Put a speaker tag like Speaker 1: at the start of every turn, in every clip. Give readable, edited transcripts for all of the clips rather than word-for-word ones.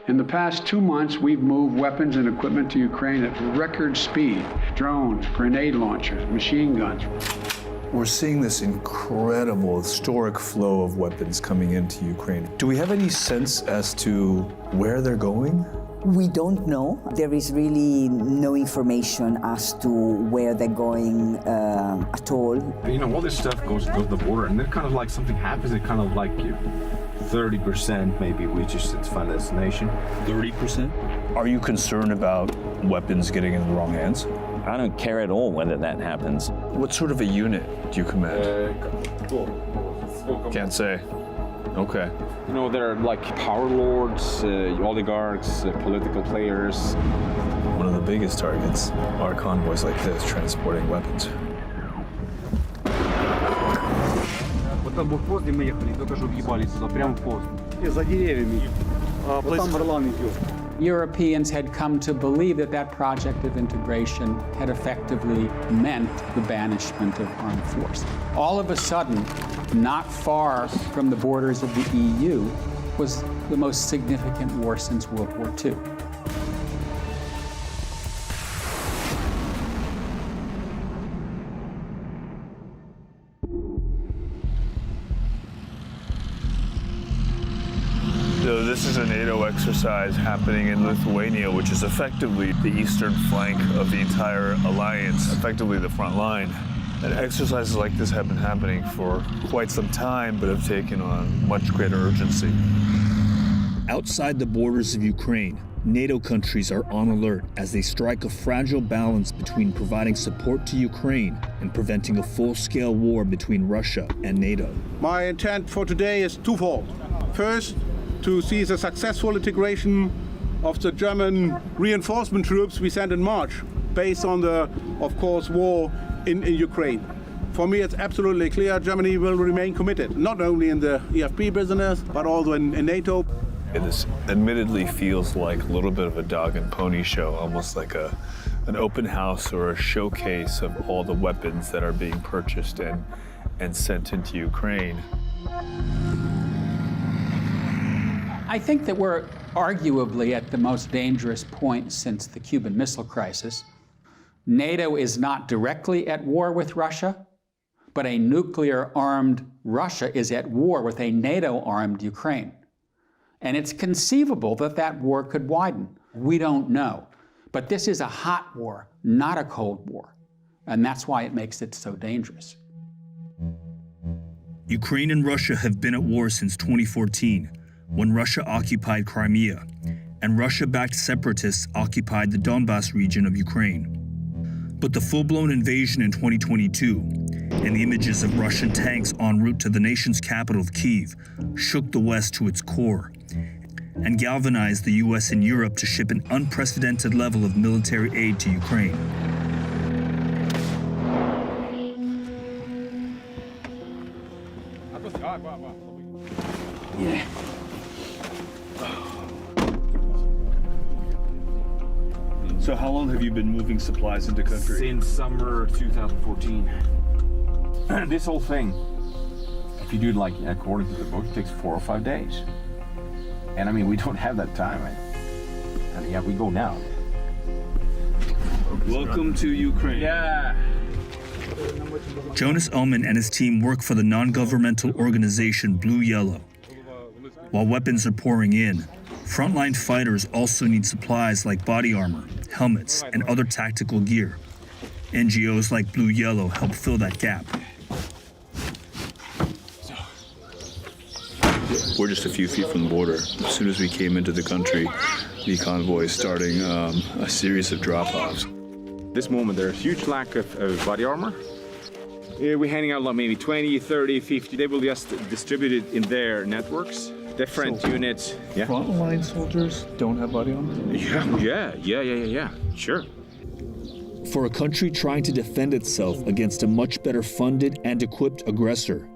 Speaker 1: In the past 2 months, we've moved weapons and equipment to Ukraine at record speed. Drones, grenade launchers, machine guns.
Speaker 2: We're seeing this incredible, historic flow of weapons coming into Ukraine. Do we have any sense as to where they're going?
Speaker 3: We don't know. There is really no information as to where they're going at all.
Speaker 4: You know, all this stuff goes to the border, and then kind of like something happens, it kind of like 30% maybe reaches its final destination.
Speaker 2: 30%? Are you concerned about weapons getting in the wrong hands?
Speaker 5: I don't care at all whether that happens.
Speaker 2: What sort of a unit do you command? Can't say. Okay.
Speaker 4: You know, there are like power lords, oligarchs, political players.
Speaker 2: One of the biggest targets are convoys like this transporting weapons.
Speaker 6: Вот там блокпост, где мы ехали, только что въебались туда, прямо в пост. За деревьями. Вот там Орлан идет.
Speaker 1: Europeans had come to believe that that project of integration had effectively meant the banishment of armed force. All of a sudden, not far from the borders of the EU, was the most significant war since World War II.
Speaker 2: So this is a NATO exercise happening in Lithuania, which is effectively the eastern flank of the entire alliance, effectively the front line. And exercises like this have been happening for quite some time, but have taken on much greater urgency.
Speaker 7: Outside the borders of Ukraine, NATO countries are on alert as they strike a fragile balance between providing support to Ukraine and preventing a full-scale war between Russia and NATO.
Speaker 8: My intent for today is twofold. First, to see the successful integration of the German reinforcement troops we sent in March, based on the, of course, war in Ukraine. For me, it's absolutely clear Germany will remain committed, not only in the EFP business, but also in NATO.
Speaker 2: This admittedly feels like a little bit of a dog and pony show, almost like an open house or a showcase of all the weapons that are being purchased and sent into Ukraine.
Speaker 1: I think that we're arguably at the most dangerous point since the Cuban Missile Crisis. NATO is not directly at war with Russia, but a nuclear-armed Russia is at war with a NATO-armed Ukraine. And it's conceivable that that war could widen. We don't know. But this is a hot war, not a cold war. And that's why it makes it so dangerous.
Speaker 7: Ukraine and Russia have been at war since 2014, when Russia occupied Crimea, and Russia-backed separatists occupied the Donbas region of Ukraine. But the full-blown invasion in 2022 and the images of Russian tanks en route to the nation's capital of Kyiv shook the West to its core and galvanized the US and Europe to ship an unprecedented level of military aid to Ukraine.
Speaker 1: Yeah.
Speaker 2: So how long have you been moving supplies into country?
Speaker 4: Since summer 2014. This whole thing, if you do it like according to the book, it takes 4 or 5 days. And I mean, we don't have that time. And yeah, we go now.
Speaker 2: Welcome to Ukraine.
Speaker 4: Yeah.
Speaker 7: Jonas Ullman and his team work for the non-governmental organization Blue Yellow. While weapons are pouring in, frontline fighters also need supplies like body armor, helmets, and other tactical gear. NGOs like Blue Yellow help fill that gap.
Speaker 2: We're just a few feet from the border. As soon as we came into the country, the convoy is starting a series of drop-offs.
Speaker 4: This moment, there's a huge lack of body armor. We're handing out like maybe 20, 30, 50. They will just distribute it in their networks. Different units. Yeah.
Speaker 2: Frontline soldiers don't have body armor?
Speaker 4: Yeah. Sure.
Speaker 7: For a country trying to defend itself against a much better funded and equipped aggressor,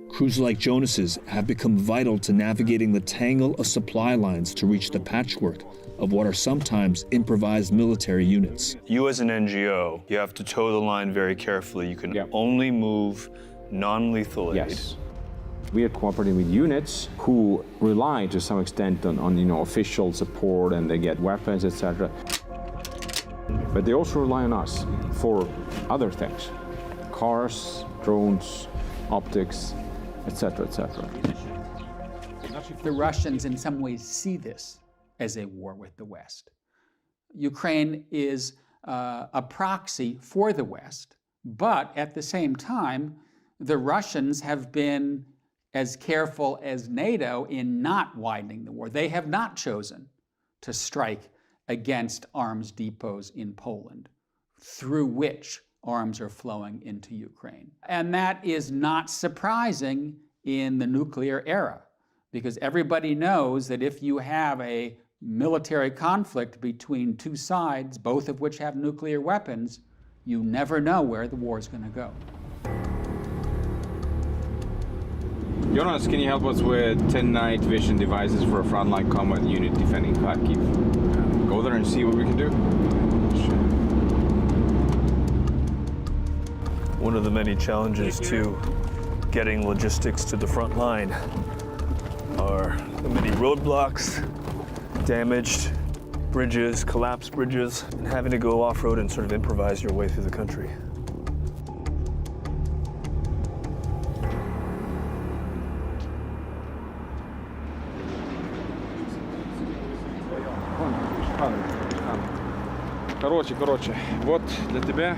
Speaker 7: crews like Jonas's have become vital to navigating the tangle of supply lines to reach the patchwork of what are sometimes improvised military units.
Speaker 2: You as an NGO, you have to toe the line very carefully. You can only move non-lethal aid.
Speaker 4: Yes. We are cooperating with units who rely to some extent on official support, and they get weapons, etc. But they also rely on us for other things: cars, drones, optics, etc., etc.
Speaker 1: The Russians in some ways see this as a war with the West. Ukraine is a proxy for the West, but at the same time, the Russians have been as careful as NATO in not widening the war. They have not chosen to strike against arms depots in Poland, through which arms are flowing into Ukraine. And that is not surprising in the nuclear era, because everybody knows that if you have a military conflict between two sides, both of which have nuclear weapons, you never know where the war is going to go.
Speaker 4: Jonas, can you help us with 10 night vision devices for a frontline combat unit defending Kharkiv? Go there and see what we can do.
Speaker 2: One of the many challenges to getting logistics to the front line are the many roadblocks, damaged bridges, collapsed bridges, and having to go off-road and sort of improvise your way through the country.
Speaker 4: Короче, вот для тебя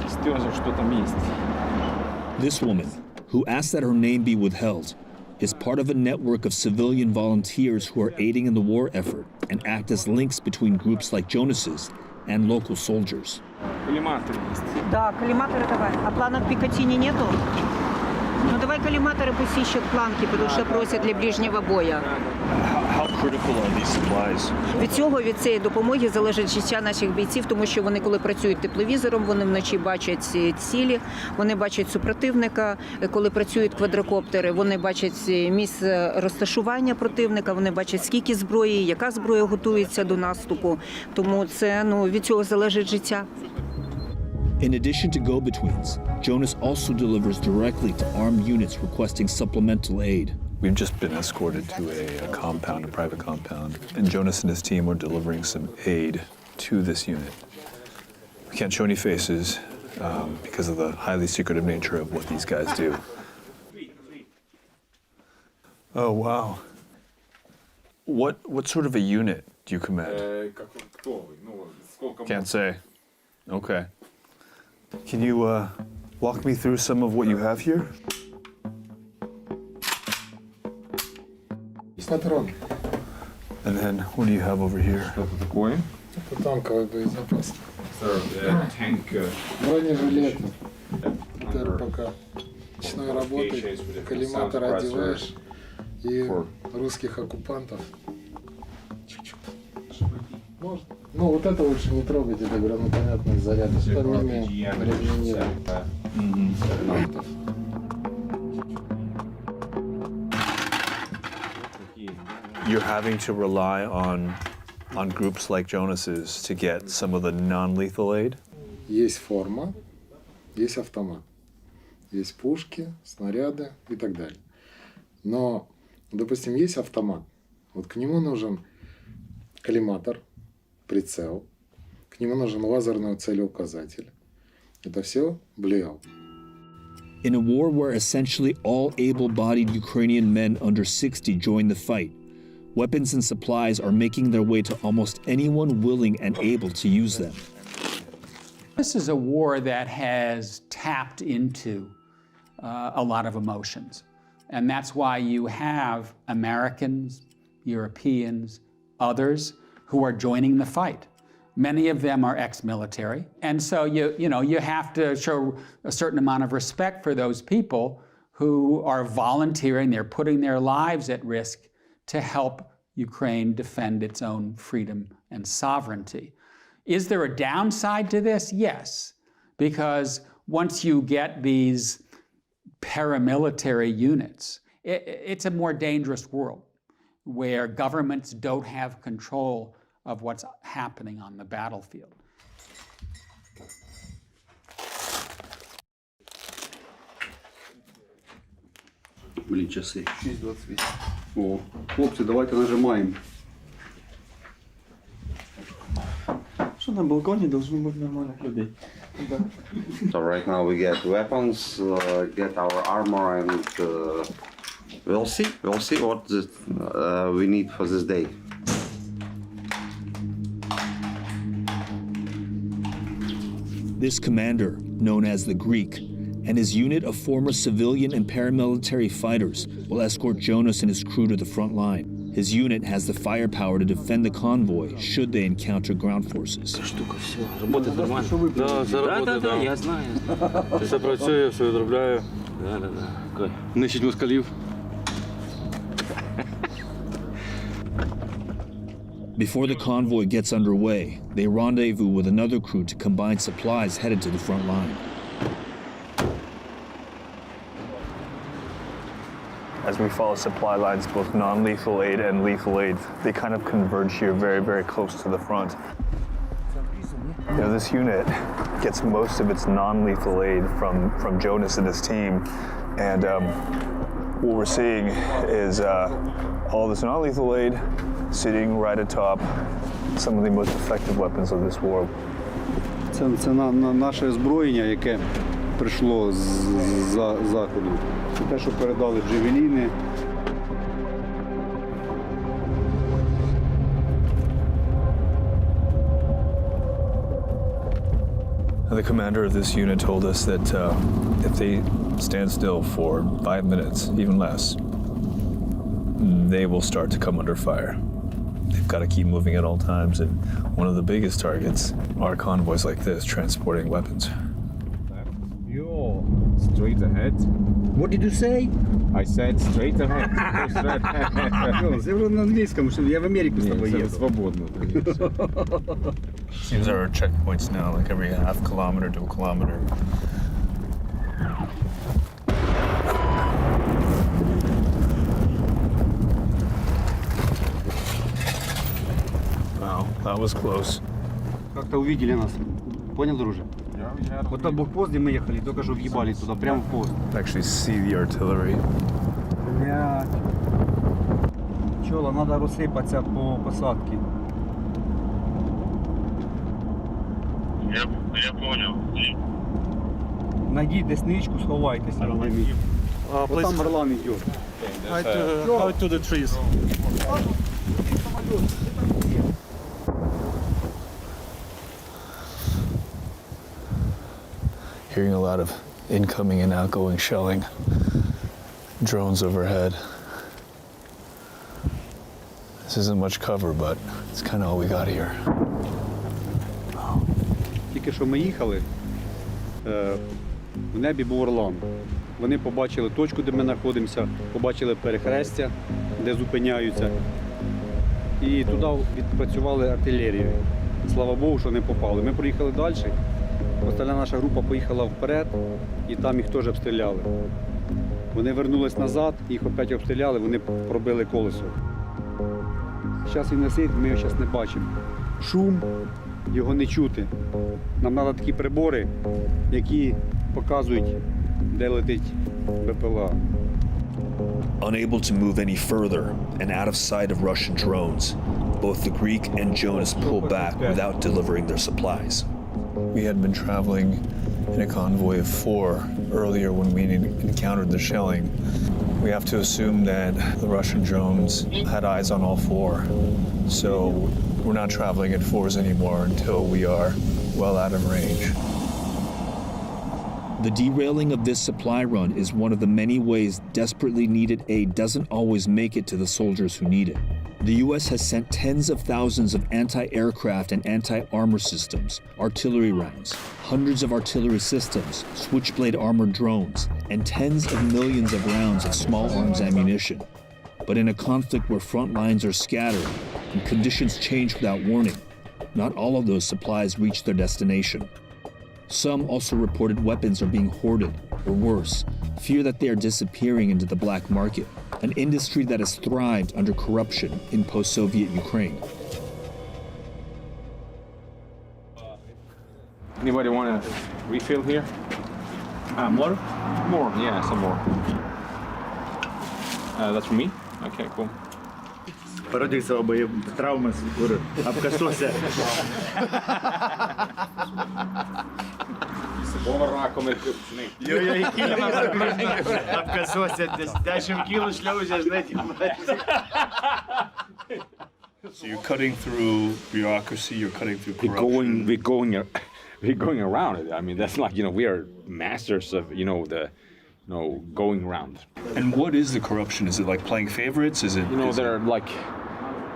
Speaker 4: Стёза, что там есть.
Speaker 7: This woman, who asked that her name be withheld, is part of a network of civilian volunteers who are aiding in the war effort and act as links between groups like Jonas's and local soldiers.
Speaker 4: Коллиматоры есть.
Speaker 9: Да, коллиматоры давай. А планок Пикатини нету? Ну давай коллиматоры пусть ищут планки, потому что просят для ближнего боя.
Speaker 2: How critical are these supplies?
Speaker 9: Від цієї допомоги залежить життя наших бійців, тому що вони, коли працюють тепловізором, вони вночі бачать цілі, вони бачать супротивника. Коли працюють квадрокоптери, вони бачать місце розташування противника, вони бачать, скільки зброї, яка зброя готується до наступу. Тому це, від цього залежить життя.
Speaker 7: In addition to go-betweens, Jonas also delivers directly to armed units requesting supplemental aid.
Speaker 2: We've just been escorted to a compound, a private compound, and Jonas and his team are delivering some aid to this unit. We can't show any faces because of the highly secretive nature of what these guys do. Oh, wow. What sort of a unit do you command? Can't say. Okay. Can you walk me through some of what you have here? And then what do you have over here?
Speaker 4: Что-то такое?
Speaker 10: Это танковый боезапас.
Speaker 4: Tank.
Speaker 10: Бронежилеты. Это пока ночной работы, коллиматор одеваешь и русских оккупантов чуть-чуть. Можно. Ну вот это лучше не трогать, это гранатометные заряды. Остальными применением.
Speaker 2: You're having to rely on groups like Jonas's to get some of the non-lethal aid?
Speaker 10: Есть форма, есть автомат, есть пушки, снаряды и так далее. Но, допустим, есть автомат. Вот к нему нужен коллиматор, прицел, к нему нужен лазерный целеуказатель. Это все БЛИАЛ.
Speaker 7: In a war where essentially all able-bodied Ukrainian men under 60 join the fight, weapons and supplies are making their way to almost anyone willing and able to use them.
Speaker 1: This is a war that has tapped into a lot of emotions. And that's why you have Americans, Europeans, others who are joining the fight. Many of them are ex-military. And so you have to show a certain amount of respect for those people who are volunteering, they're putting their lives at risk to help Ukraine defend its own freedom and sovereignty. Is there a downside to this? Yes, because once you get these paramilitary units, it's a more dangerous world where governments don't have control of what's happening on the battlefield.
Speaker 6: Блін, часи. 6:28. О, хлопці, давайте нажимаємо.
Speaker 11: Що на балконі должно бути нормальних людей.
Speaker 12: So right now we get weapons, get our armor, and we'll see what we need for this day.
Speaker 7: This commander, known as the Greek, and his unit of former civilian and paramilitary fighters will escort Jonas and his crew to the front line. His unit has the firepower to defend the convoy should they encounter ground forces.
Speaker 11: Штука, все, робота нормально. Да, все робота, да. Я знаю. Все працює, все відробляю. Да. Нищить москалів.
Speaker 7: Before the convoy gets underway, they rendezvous with another crew to combine supplies headed to the front line.
Speaker 2: As we follow supply lines, both non-lethal aid and lethal aid, they kind of converge here very, very close to the front. You know, this unit gets most of its non-lethal aid from Jonas and his team, and what we're seeing is all this non-lethal aid sitting right atop some of the most effective weapons of this war.
Speaker 6: Це наше озброєння, яке прийшло з заходу. Це те, що передали джевеліни.
Speaker 2: The commander of this unit told us that if they stand still for 5 minutes, even less, they will start to come under fire. They've got to keep moving at all times, and one of the biggest targets are convoys like this transporting weapons.
Speaker 4: Straight ahead.
Speaker 6: What did you say?
Speaker 4: I said straight ahead.
Speaker 6: Це на англійському, що я в Америку з тобою їду.
Speaker 4: Свободно.
Speaker 2: Seems there are checkpoints now, like every half kilometer to a kilometer. Wow, that was close.
Speaker 6: Как-то увидели нас. Понял, друже? Вот там блокпост, где мы ехали, только что въебали туда, прямо в пост.
Speaker 2: Actually see the artillery.
Speaker 6: Блядь. Чола, надо розсипатися по посадці.
Speaker 2: Я понял.
Speaker 6: Найдіть десничку, сховайтеся. Вот там Орлан йде.
Speaker 11: Out to the trees.
Speaker 2: Hearing a lot of incoming and outgoing shelling. Drones overhead. This isn't much cover, but it's kind of all we got here.
Speaker 6: Тільки що ми їхали, в небі був Орлан. Вони побачили точку, де ми знаходимося, побачили перехрестя, де зупиняються. І туди відпрацювали артилерію. Слава Богу, що не попали. Ми проїхали далі. Остальна наша група поїхала вперед, і там їх теж обстріляли. Вони вернулись назад, їх опять обстріляли, вони пробили колесо. Зараз він висить, ми його зараз не бачимо. Шум, його не чути. Нам треба такі прибори, які показують, де летить БПЛА.
Speaker 7: Unable to move any further and out of sight of Russian drones, both the Greek and Jonas pull back without delivering their supplies.
Speaker 2: We had been traveling in a convoy of 4 earlier when we encountered the shelling. We have to assume that the Russian drones had eyes on all 4. So we're not traveling in 4s anymore until we are well out of range.
Speaker 7: The derailing of this supply run is one of the many ways desperately needed aid doesn't always make it to the soldiers who need it. The U.S. has sent tens of thousands of anti-aircraft and anti-armor systems, artillery rounds, hundreds of artillery systems, switchblade armored drones, and tens of millions of rounds of small arms ammunition. But in a conflict where front lines are scattered and conditions change without warning, not all of those supplies reach their destination. Some also reported weapons are being hoarded, or worse, fear that they are disappearing into the black market, an industry that has thrived under corruption in post-Soviet Ukraine.
Speaker 4: Anybody want to refill here?
Speaker 11: More?
Speaker 4: More, yeah, some more. That's for me? Okay, cool.
Speaker 13: Родился обои травмы, обкосился.
Speaker 7: So you're cutting through bureaucracy, you're cutting through corruption.
Speaker 4: We're going around it. I mean, that's like, we are masters of, going around.
Speaker 7: And what is the corruption? Is it like playing favorites? Is it?
Speaker 4: There are like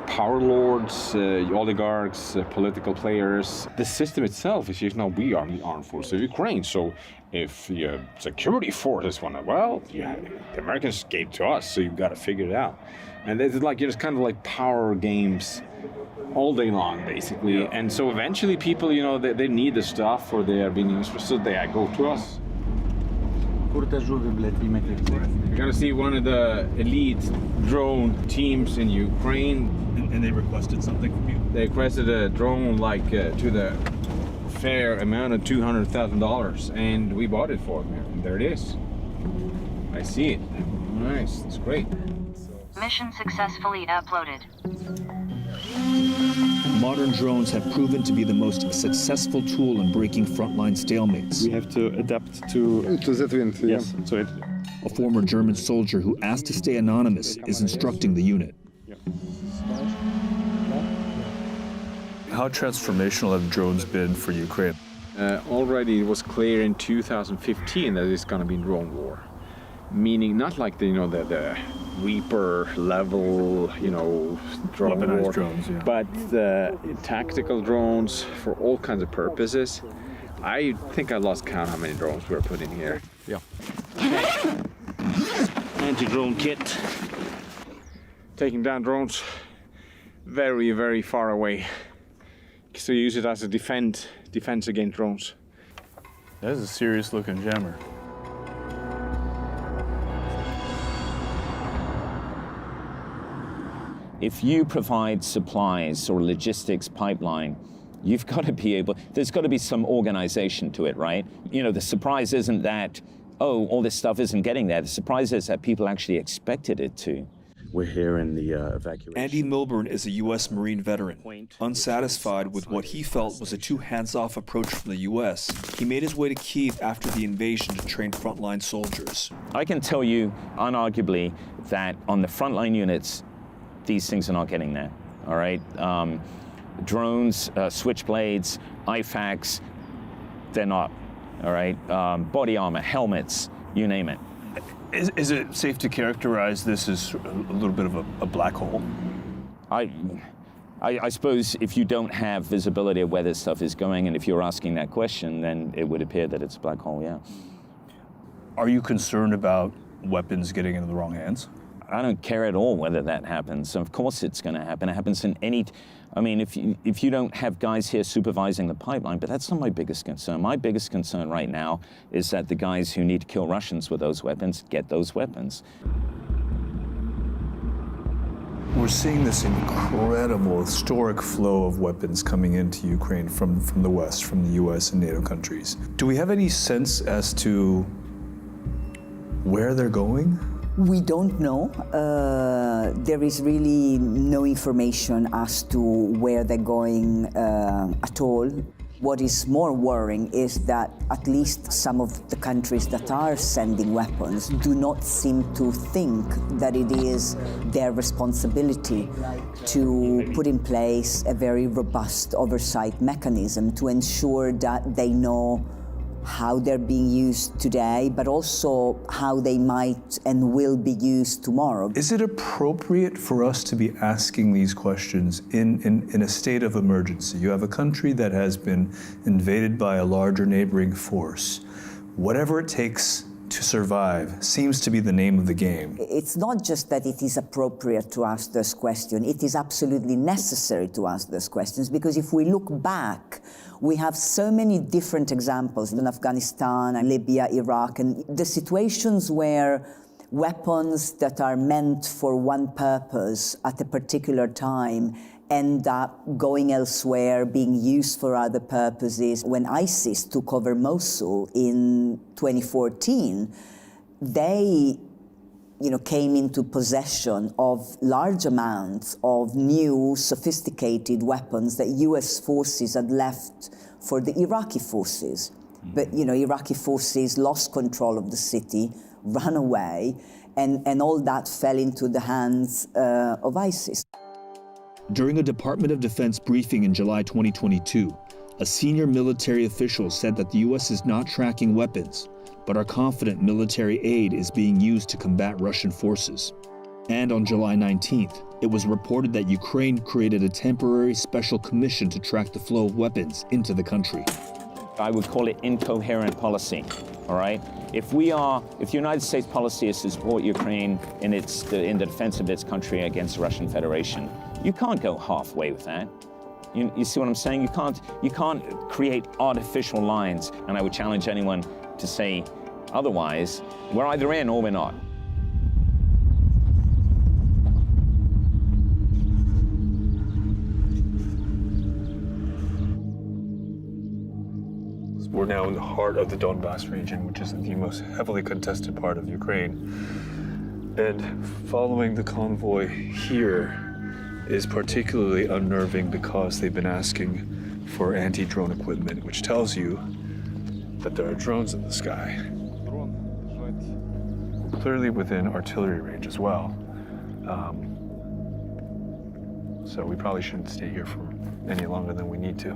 Speaker 4: power lords, oligarchs, political players. The system itself is we are the armed forces of Ukraine. So if the security forces want to, the Americans gave to us, so you've got to figure it out. And it's like, it's kind of like power games all day long, basically. Yeah. And so eventually people, they need the stuff or they are being used, so they go to us. You're gonna see one of the elite drone teams in Ukraine.
Speaker 7: And they requested something from you?
Speaker 4: They requested a drone to the fair amount of $200,000, and we bought it for them. And there it is. I see it. Nice, it's great.
Speaker 14: Mission successfully uploaded.
Speaker 7: Modern drones have proven to be the most successful tool in breaking frontline stalemates.
Speaker 13: We have to adapt to that wind. Yes.
Speaker 7: So a former German soldier who asked to stay anonymous is instructing the unit.
Speaker 2: How transformational have drones been for Ukraine?
Speaker 4: Already it was clear in 2015 that it's going to be drone war. Meaning not like the Reaper level, drone
Speaker 2: weaponized
Speaker 4: war,
Speaker 2: drones, yeah.
Speaker 4: but tactical drones for all kinds of purposes. I think I lost count how many drones we were putting here. Yeah.
Speaker 11: Anti-drone kit.
Speaker 4: Taking down drones very, very far away. So you use it as a defense against drones.
Speaker 2: That is a serious looking jammer.
Speaker 5: If you provide supplies or logistics pipeline, you've got to be able, there's got to be some organization to it, right? The surprise isn't that, all this stuff isn't getting there. The surprise is that people actually expected it to.
Speaker 11: We're here in the evacuation.
Speaker 7: Andy Milburn is a U.S. Marine veteran. Unsatisfied with what he felt was a too hands-off approach from the U.S., he made his way to Kyiv after the invasion to train frontline soldiers.
Speaker 5: I can tell you, unarguably, that on the frontline units, these things are not getting there, all right? Drones, switchblades, IFACs, they're not, all right? Body armor, helmets, you name it.
Speaker 2: Is it safe to characterize this as a little bit of a black hole?
Speaker 5: I suppose if you don't have visibility of where this stuff is going, and if you're asking that question, then it would appear that it's a black hole, yeah.
Speaker 2: Are you concerned about weapons getting into the wrong hands?
Speaker 5: I don't care at all whether that happens. Of course it's going to happen. It happens in any... if you don't have guys here supervising the pipeline, but that's not my biggest concern. My biggest concern right now is that the guys who need to kill Russians with those weapons get those weapons.
Speaker 2: We're seeing this incredible, historic flow of weapons coming into Ukraine from the West, from the US and NATO countries. Do we have any sense as to where they're going?
Speaker 3: We don't know. There is really no information as to where they're going at all. What is more worrying is that at least some of the countries that are sending weapons do not seem to think that it is their responsibility to put in place a very robust oversight mechanism to ensure that they know how they're being used today, but also how they might and will be used tomorrow.
Speaker 2: Is it appropriate for us to be asking these questions in a state of emergency? You have a country that has been invaded by a larger neighboring force. Whatever it takes to survive seems to be the name of the game.
Speaker 3: It's not just that it is appropriate to ask those questions, it is absolutely necessary to ask those questions, because if we look back, we have so many different examples in Afghanistan and Libya, Iraq, and the situations where weapons that are meant for one purpose at a particular time end up going elsewhere, being used for other purposes. When ISIS took over Mosul in 2014, they came into possession of large amounts of new sophisticated weapons that US forces had left for the Iraqi forces. But, Iraqi forces lost control of the city, ran away, and all that fell into the hands of ISIS.
Speaker 7: During a Department of Defense briefing in July 2022, a senior military official said that the US is not tracking weapons, but are confident military aid is being used to combat Russian forces. And on July 19th, it was reported that Ukraine created a temporary special commission to track the flow of weapons into the country.
Speaker 5: I would call it incoherent policy, all right? If the United States policy is to support Ukraine in the defense of its country against the Russian Federation, you can't go halfway with that. You see what I'm saying? You can't create artificial lines, and I would challenge anyone to say otherwise. We're either in or we're not.
Speaker 2: We're now in the heart of the Donbas region, which is the most heavily contested part of Ukraine. And following the convoy here is particularly unnerving because they've been asking for anti-drone equipment, which tells you that there are drones in the sky. Clearly within artillery range as well. So we probably shouldn't stay here for any longer than we need to.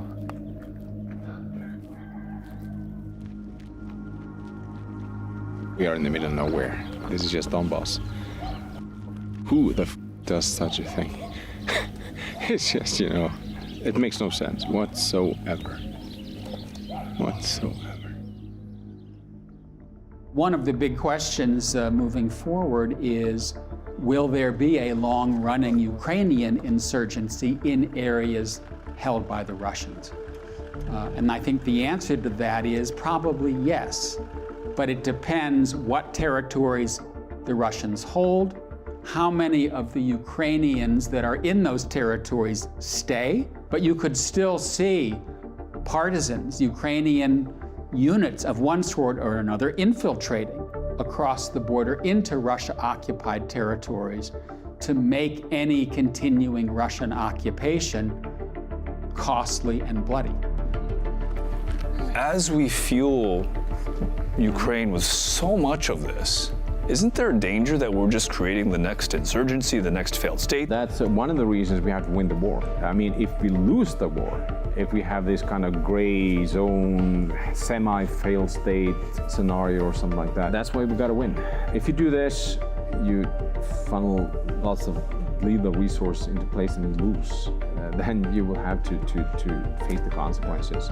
Speaker 15: We are in the middle of nowhere. This is just Donbass. Who the f does such a thing? It's just, it makes no sense whatsoever. Whatsoever.
Speaker 1: One of the big questions moving forward is, will there be a long-running Ukrainian insurgency in areas held by the Russians? And I think the answer to that is probably yes. But it depends what territories the Russians hold, how many of the Ukrainians that are in those territories stay. But you could still see partisans, Ukrainian units of one sort or another, infiltrating across the border into Russia-occupied territories to make any continuing Russian occupation costly and bloody.
Speaker 2: As we fuel Ukraine with so much of this, isn't there a danger that we're just creating the next insurgency, the next failed state?
Speaker 4: That's one of the reasons we have to win the war. I mean, if we lose the war, if we have this kind of gray zone, semi-failed state scenario or something like that, that's why we got to win. If you do this, you funnel lots of lethal resource into place and lose. Then you will have to face the consequences.